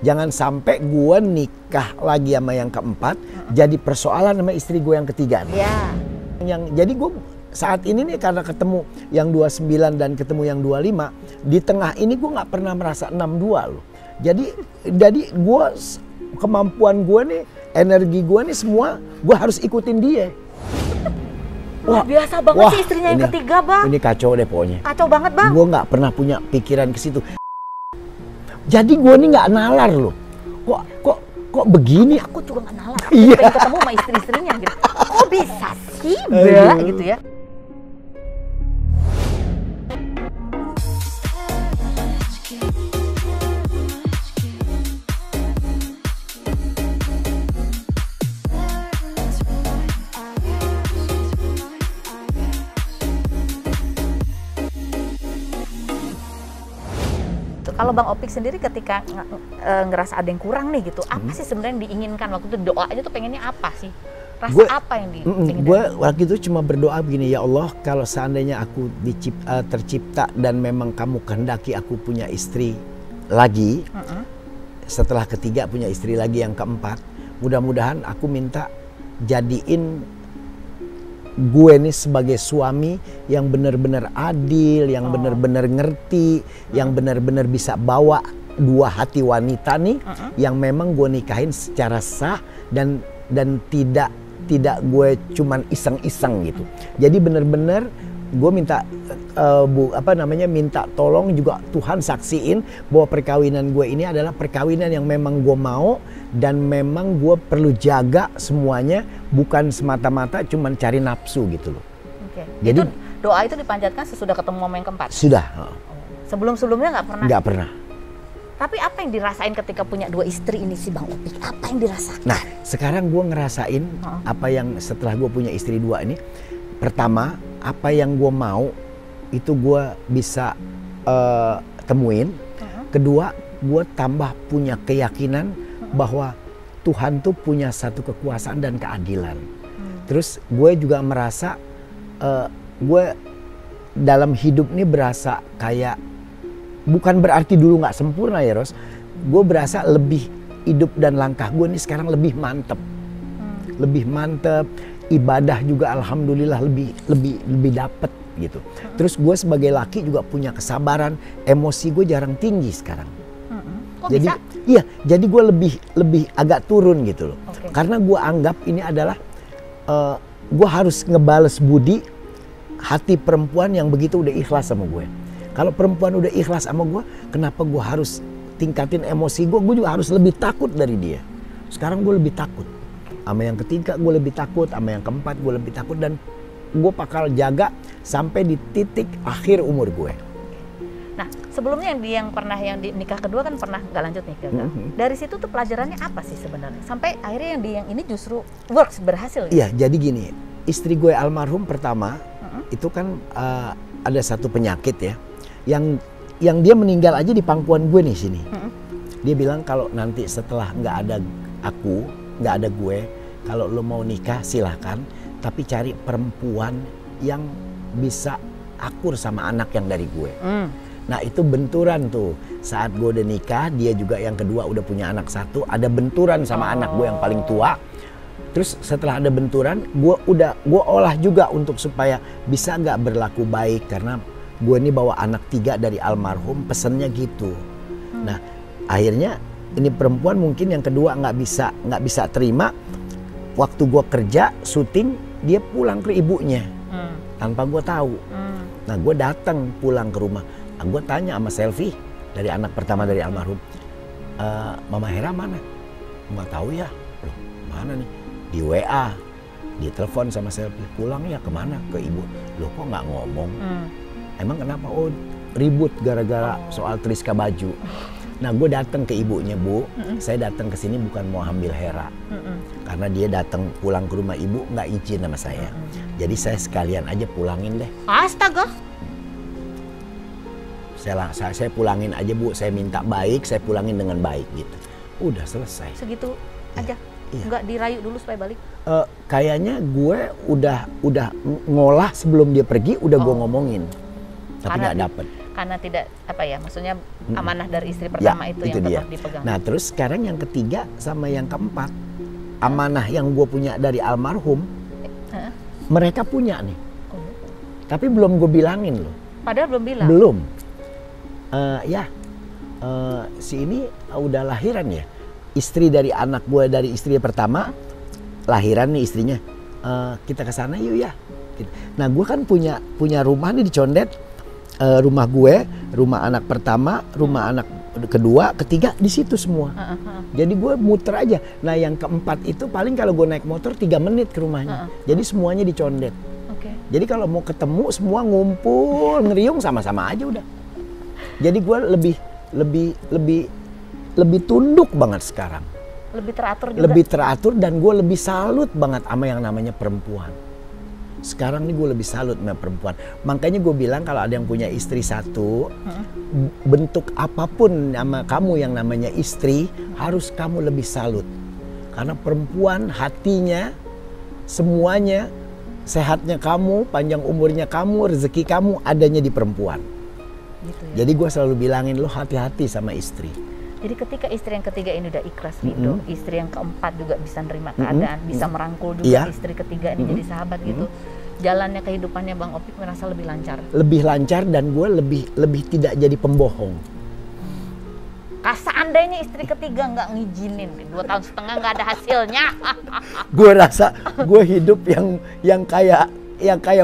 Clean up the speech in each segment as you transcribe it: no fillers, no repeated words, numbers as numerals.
jangan sampai gue nikah lagi sama yang keempat, jadi persoalan sama istri gue yang ketiga nih. Jadi gue saat ini nih karena ketemu yang 29 dan ketemu yang 25, di tengah ini gue nggak pernah merasa 62 loh. Jadi gue kemampuan gue nih, energi gue nih semua gue harus ikutin dia. Wah, biasa banget sih istrinya yang ketiga, Bang. Ini kacau deh pokoknya. Kacau banget, Bang. Gue nggak pernah punya pikiran ke situ. Jadi gue nih nggak nalar loh. Kok begini? Aku juga nggak nalar. Aku Iya. pengen ketemu sama istri-istrinya gitu. Kok bisa sih, Mbak? Gitu ya. Kalau Bang Opik sendiri ketika ngerasa ada yang kurang nih gitu, apa sih sebenarnya yang diinginkan waktu itu? Doa aja tuh pengennya apa sih? Rasa apa yang diinginkan? Gue waktu itu cuma berdoa begini, ya Allah, kalau seandainya aku tercipta dan memang kamu kehendaki aku punya istri lagi, setelah ketiga punya istri lagi yang keempat, mudah-mudahan aku minta jadiin gue nih sebagai suami yang benar-benar adil, yang benar-benar ngerti, yang benar-benar bisa bawa dua hati wanita nih, yang memang gue nikahin secara sah dan tidak gue cuman iseng-iseng gitu. Jadi benar-benar gue minta minta tolong juga Tuhan saksiin bahwa perkawinan gue ini adalah perkawinan yang memang gue mau dan memang gue perlu jaga semuanya, bukan semata-mata cuman cari nafsu gitu loh. Oke. Jadi doa itu dipanjatkan sesudah ketemu momen yang keempat? Sudah. Sebelum-sebelumnya nggak pernah? Nggak pernah. Tapi apa yang dirasain ketika punya dua istri ini sih Bang Opik? Apa yang dirasakan? Nah, sekarang gue ngerasain apa yang setelah gue punya istri dua ini. Pertama, apa yang gue mau itu gue bisa temuin. Kedua, gue tambah punya keyakinan bahwa Tuhan tuh punya satu kekuasaan dan keadilan. Terus gue juga merasa gue dalam hidup ini berasa kayak, bukan berarti dulu nggak sempurna ya Ros. Gue berasa lebih hidup dan langkah gue nih sekarang lebih mantep. Lebih mantep, ibadah juga alhamdulillah lebih dapet gitu. Terus gue sebagai laki juga punya kesabaran, emosi gue jarang tinggi sekarang. Kok Jadi bisa? iya, jadi gue lebih agak turun gitu loh. Oke. Karena gue anggap ini adalah gue harus ngebales budi hati perempuan yang begitu udah ikhlas sama gue. Kalau perempuan udah ikhlas sama gue, kenapa gue harus tingkatin emosi gue? Gue juga harus lebih takut dari dia. Sekarang gue lebih takut. Sama yang ketiga gue lebih takut, sama yang keempat gue lebih takut, dan gue bakal jaga sampai di titik akhir umur gue. Nah, sebelumnya yang di nikah kedua kan pernah nggak lanjut nih, gagal. Dari situ tuh pelajarannya apa sih sebenarnya? Sampai akhirnya yang ini justru works, berhasil. Iya, jadi gini, istri gue almarhum pertama itu kan ada satu penyakit ya, yang dia meninggal aja di pangkuan gue nih sini. Dia bilang kalau nanti setelah nggak ada aku, nggak ada gue, kalau lo mau nikah silahkan, tapi cari perempuan yang bisa akur sama anak yang dari gue. Nah itu benturan tuh, saat gue udah nikah, dia juga yang kedua udah punya anak satu, ada benturan sama anak gue yang paling tua. Terus setelah ada benturan, gue olah juga untuk supaya bisa nggak berlaku baik, karena gue ini bawa anak 3 dari almarhum, pesennya gitu. Nah akhirnya ini perempuan mungkin yang kedua nggak bisa terima. Waktu gue kerja syuting, dia pulang ke ibunya tanpa gue tahu. Nah gue datang pulang ke rumah. Gue tanya sama Selfie, dari anak pertama dari almarhum, Mama Hera mana? Nggak tahu ya. Loh, mana nih? Di WA, di telepon sama Selfie, pulang ya kemana? Ke ibu. Loh kok nggak ngomong? Emang kenapa? Oh ribut gara-gara soal Triska baju. Nah gue datang ke ibunya, Bu, saya datang ke sini bukan mau ambil Hera, karena dia datang pulang ke rumah ibu nggak izin sama saya. Jadi saya sekalian aja pulangin deh. Astaga. Saya pulangin aja, Bu, saya minta baik, saya pulangin dengan baik gitu. Udah selesai. Segitu aja? Iya. Nggak dirayu dulu supaya balik? Kayaknya gue udah ngolah sebelum dia pergi, udah gue ngomongin. Tapi nggak dapet. karena tidak apa ya, maksudnya amanah dari istri pertama itu yang tetap dipegang. Nah terus sekarang yang ketiga sama yang keempat, amanah yang gue punya dari almarhum, mereka punya nih, tapi belum gue bilangin loh. Padahal belum bilang. Belum. Si ini udah lahiran ya, istri dari anak gue dari istri pertama, lahiran nih istrinya. Kita ke sana yuk ya. Nah gue kan punya rumah nih di Condet, rumah gue, rumah anak pertama, rumah anak kedua, ketiga di situ semua. Jadi gue muter aja. Nah yang keempat itu paling kalau gue naik motor 3 menit ke rumahnya. Jadi semuanya di Condet. Jadi kalau mau ketemu semua ngumpul ngeriung sama-sama aja udah. Jadi gue lebih tunduk banget sekarang. Lebih teratur juga. Lebih teratur dan gue lebih salut banget sama yang namanya perempuan. Sekarang nih gue lebih salut sama perempuan. Makanya gue bilang kalau ada yang punya istri satu, bentuk apapun nama kamu yang namanya istri, harus kamu lebih salut. Karena perempuan hatinya, semuanya, sehatnya kamu, panjang umurnya kamu, rezeki kamu adanya di perempuan. Gitu ya? Jadi gue selalu bilangin lo hati-hati sama istri. Jadi ketika istri yang ketiga ini udah ikhlas ridho, istri yang keempat juga bisa nerima keadaan, bisa merangkul juga istri ketiga ini jadi sahabat gitu. Jalannya kehidupannya Bang Opik merasa lebih lancar. Lebih lancar dan gue lebih tidak jadi pembohong. Seandainya istri ketiga nggak ngizinin, 2 tahun setengah nggak ada hasilnya. Gue rasa gue hidup yang kayak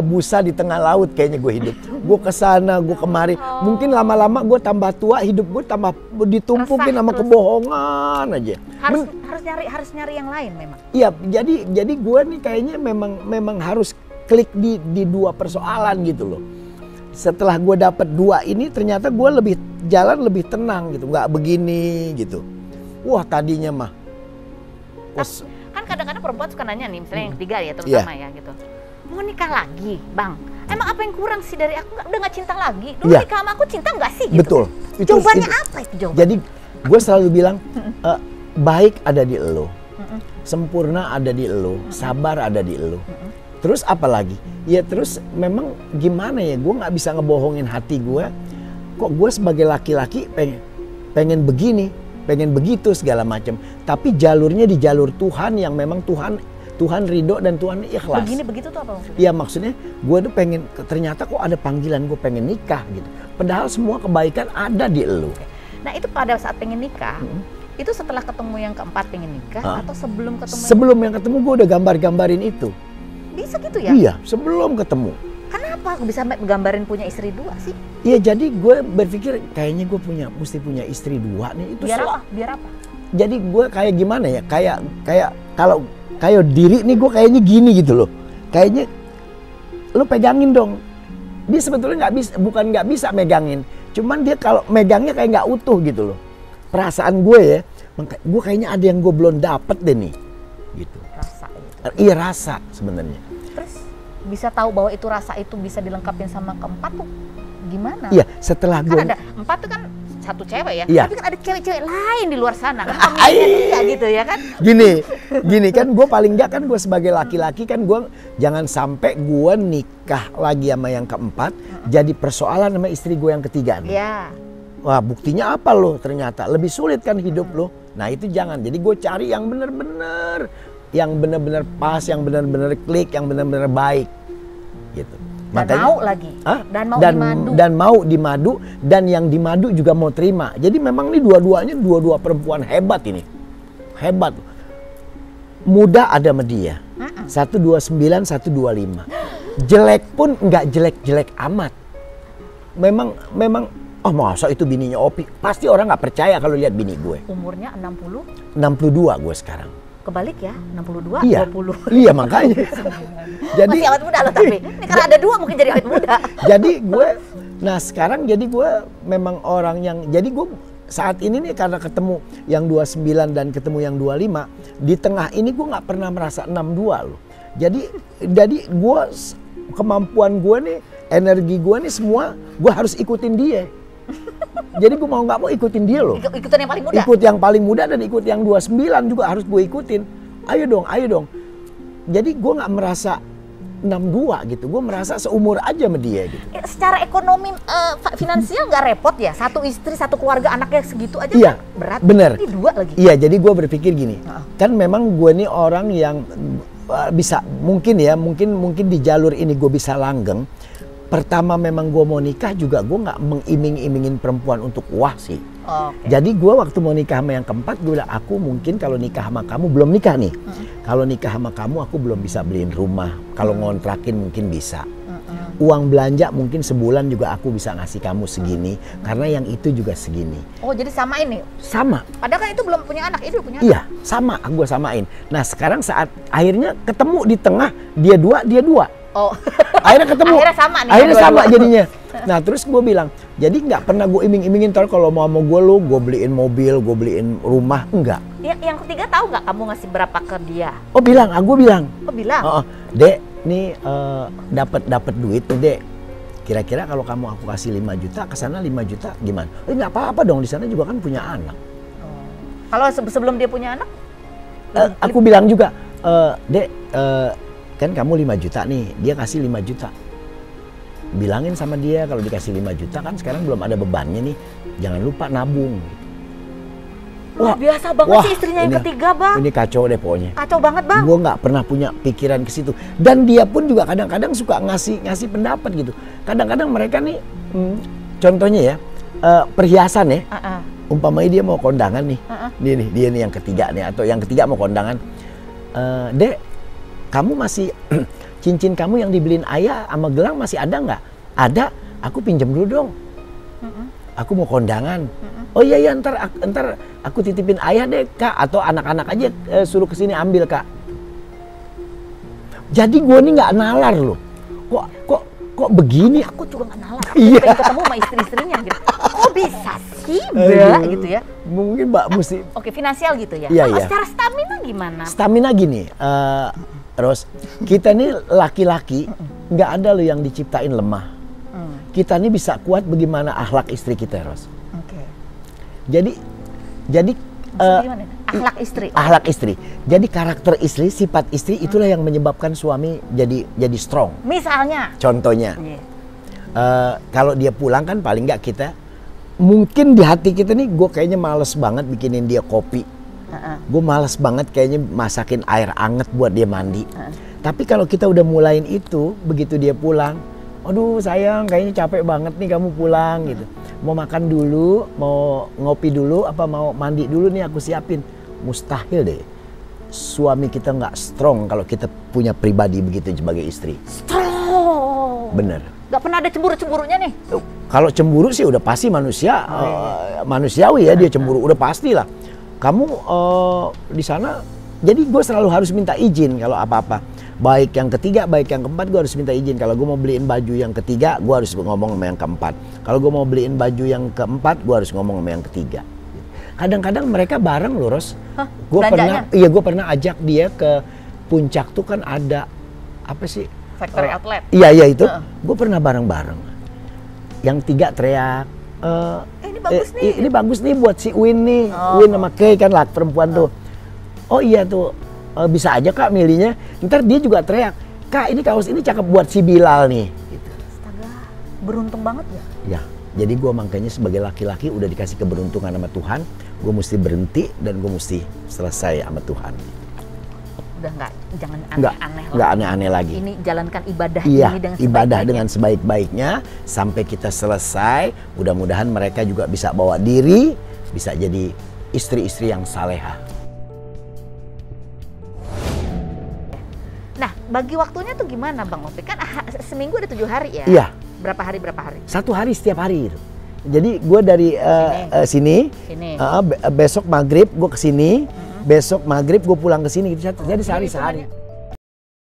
busa di tengah laut kayaknya gue hidup. Gue kesana, gue kemari. Mungkin lama-lama gue tambah tua, hidup gue tambah ditumpukin sama kebohongan aja. Harus nyari yang lain memang. Iya, jadi gue nih kayaknya memang harus klik di 2 persoalan gitu loh. Setelah gue dapet 2 ini, ternyata gue jalan lebih tenang gitu, nggak begini gitu. Wah tadinya mah. Kan kadang-kadang perempuan suka nanya nih, misalnya yang ketiga ya terutama ya gitu. Mau nikah lagi, Bang? Emang apa yang kurang sih dari aku? Udah nggak cinta lagi? Dulu nikah sama aku cinta nggak sih? Gitu. Betul. Jawabannya apa itu jawabannya? Jadi gue selalu bilang, baik ada di elo, sempurna ada di elo, sabar ada di elo. Terus apa lagi? Ya terus memang gimana ya? Gue nggak bisa ngebohongin hati gue. Kok gue sebagai laki-laki pengen begini, pengen begitu segala macam. Tapi jalurnya di jalur Tuhan yang memang Tuhan ridho dan Tuhan ikhlas. Begini begitu tuh apa maksudnya? Iya maksudnya gue tuh pengen, ternyata kok ada panggilan gue pengen nikah gitu. Padahal semua kebaikan ada di elu. Nah itu pada saat pengen nikah, itu setelah ketemu yang keempat pengen nikah atau sebelum ketemu? Sebelum yang ketemu gue udah gambarin itu. Bisa gitu ya? Iya sebelum ketemu. Kenapa aku bisa gambarin punya istri 2 sih? Iya jadi gue berpikir kayaknya gue mesti punya istri 2 nih. Itu biar apa? Biar apa? Jadi gue kayak gimana ya? Kayak kalau kayak diri nih gue kayaknya gini gitu loh. Kayaknya lu pegangin dong. Dia sebetulnya bukan nggak bisa megangin. Cuman dia kalau megangnya kayak nggak utuh gitu loh. Perasaan gue ya, gue kayaknya ada yang gue belum dapet deh nih. Gitu. Rasa gitu. Iya rasa sebenarnya. Terus bisa tahu bahwa itu rasa itu bisa dilengkapin sama keempat tuh gimana? Iya setelah gue. Kan ada 4 tuh kan satu cewek ya, tapi kan ada cewek-cewek lain di luar sana kan dia gitu ya kan. Gini kan gue paling enggak kan gue sebagai laki-laki kan gue jangan sampai gue nikah lagi sama yang keempat jadi persoalan sama istri gue yang ketiga nih. Iya. Wah buktinya apa lo ternyata lebih sulit kan hidup lo. Nah itu jangan. Jadi gue cari yang bener-bener pas, yang bener-bener klik, yang bener-bener baik gitu. Dan makanya, mau lagi, dan mau dimadu, dan yang dimadu juga mau terima. Jadi memang ini dua perempuan hebat ini, hebat. Muda ada sama dia, 129, 125. Jelek pun nggak jelek-jelek amat. Memang, oh masa itu bininya Opik? Pasti orang nggak percaya kalau lihat bini gue. Umurnya 60? 62 gue sekarang. Kebalik ya, 62, iya. 20. Iya makanya. Jadi masih awet muda loh tapi. Ini karena ada 2 mungkin jadi awet muda. Jadi gue, nah sekarang jadi gue memang orang yang, jadi gue saat ini nih karena ketemu yang 29 dan ketemu yang 25, di tengah ini gue nggak pernah merasa 62 loh. Jadi gue, kemampuan gue nih, energi gue nih semua, gue harus ikutin dia. Jadi gue mau nggak mau ikutin dia loh. Ikutin yang paling muda? Ikut yang paling muda dan ikut yang 29 juga harus gue ikutin. Ayo dong. Jadi gue nggak merasa 62 gitu. Gue merasa seumur aja sama dia gitu. Secara ekonomi finansial nggak repot ya? Satu istri, satu keluarga, anaknya segitu aja iya, kan berat. Bener. Ini 2 lagi. Iya, jadi gue berpikir gini. Kan memang gue nih orang yang bisa mungkin di jalur ini gue bisa langgeng. Pertama memang gue mau nikah juga gue nggak mengiming-imingin perempuan untuk wah sih. Okay. Jadi gue waktu mau nikah sama yang keempat, gue bilang aku mungkin kalau nikah sama kamu, belum nikah nih. Kalau nikah sama kamu aku belum bisa beliin rumah. Kalau ngontrakin mungkin bisa. Uang belanja mungkin sebulan juga aku bisa ngasih kamu segini. Karena yang itu juga segini. Oh jadi sama ini? Sama. Padahal kan itu belum punya anak, itu punya anak? Iya sama, gue samain. Nah sekarang saat akhirnya ketemu di tengah, dia 2, dia 2. Oh. Akhirnya ketemu. Akhirnya sama nih. Akhirnya sama jadinya. Nah terus gue bilang, jadi nggak pernah gue iming-imingin ntar kalau mau sama gue beliin mobil, gue beliin rumah, enggak. Ya, yang ketiga tahu nggak kamu ngasih berapa ke dia? Oh bilang, gue bilang. Oh bilang. Dek, nih dapat duit nih Dek. Kira-kira kalau kamu aku kasih 5 juta, ke sana 5 juta gimana? Nggak apa-apa dong, di sana juga kan punya anak. Kalau sebelum dia punya anak? Aku bilang juga, Dek, kan kamu 5 juta nih, dia kasih 5 juta. Bilangin sama dia kalau dikasih 5 juta kan sekarang belum ada bebannya nih, jangan lupa nabung. Wah biasa banget sih istrinya yang ketiga Bang. Ini kacau deh pokoknya. Kacau banget Bang. Gue nggak pernah punya pikiran ke situ. Dan dia pun juga kadang-kadang suka ngasih pendapat gitu. Kadang-kadang mereka nih, contohnya ya, perhiasan ya. Umpamanya dia mau kondangan nih, dia nih yang ketiga nih, atau yang ketiga mau kondangan. Dek, kamu masih cincin kamu yang dibeliin ayah sama gelang masih ada nggak? Ada, aku pinjam dulu dong. Aku mau kondangan. Oh iya ntar aku titipin ayah deh Kak, atau anak-anak aja suruh kesini ambil Kak. Jadi gue nih nggak nalar loh. Kok begini? Aku juga nggak nalar. Aku pengen ketemu sama istri-istrinya gitu. Kok bisa sih Mbak gitu ya? Mungkin Mbak mesti. Oke, finansial gitu ya. Iya. Secara stamina gimana? Stamina gini, Ros, kita nih laki-laki nggak ada loh yang diciptain lemah. Kita nih bisa kuat bagaimana akhlak istri kita, Ros. Oke. Jadi akhlak istri. Akhlak istri. Jadi karakter istri, sifat istri itulah yang menyebabkan suami jadi strong. Misalnya. Contohnya, kalau dia pulang kan paling nggak kita, mungkin di hati kita nih, gue kayaknya males banget bikinin dia kopi. Gue males banget kayaknya masakin air anget buat dia mandi. Tapi kalau kita udah mulain itu, begitu dia pulang, aduh sayang kayaknya capek banget nih kamu pulang gitu. Mau makan dulu, mau ngopi dulu, apa mau mandi dulu nih aku siapin. Mustahil deh suami kita nggak strong kalau kita punya pribadi begitu sebagai istri. Strong. Bener. Gak pernah ada cemburu-cemburunya nih? Kalau cemburu sih udah pasti manusia, manusiawi ya dia cemburu, udah pastilah. Kamu di sana, jadi gue selalu harus minta izin kalau apa-apa. Baik yang ketiga, baik yang keempat, gue harus minta izin. Kalau gue mau beliin baju yang ketiga, gue harus ngomong sama yang keempat. Kalau gue mau beliin baju yang keempat, gue harus ngomong sama yang ketiga. Kadang-kadang mereka bareng loh, Ros. Gue pernah ajak dia ke Puncak tuh kan ada apa sih? Factory outlet. Iya itu. Gue pernah bareng-bareng. Yang 3 teriak. Ini bagus nih. Ini bagus nih buat si Win nih. Win sama Kay kan lah perempuan tuh. Oh iya tuh. Bisa aja Kak milihnya. Ntar dia juga teriak, Kak ini kaos ini cakep buat si Bilal nih. Gitu. Astaga, beruntung banget ya? Ya, jadi gue makanya sebagai laki-laki udah dikasih keberuntungan sama Tuhan, gue mesti berhenti dan gue mesti selesai sama Tuhan. Udah jangan aneh-aneh Nggak aneh-aneh lagi. Ini jalankan ibadah ini dengan ibadah dengan sebaik-baiknya sampai kita selesai. Mudah-mudahan mereka juga bisa bawa diri, bisa jadi istri-istri yang salehah. Nah, bagi waktunya tuh gimana Bang Opik? Kan seminggu ada 7 hari ya? Iya. Berapa hari? 1 hari setiap hari itu. Jadi gue dari sini. Besok maghrib gue kesini, besok maghrib gue pulang ke sini. Jadi sehari-sehari.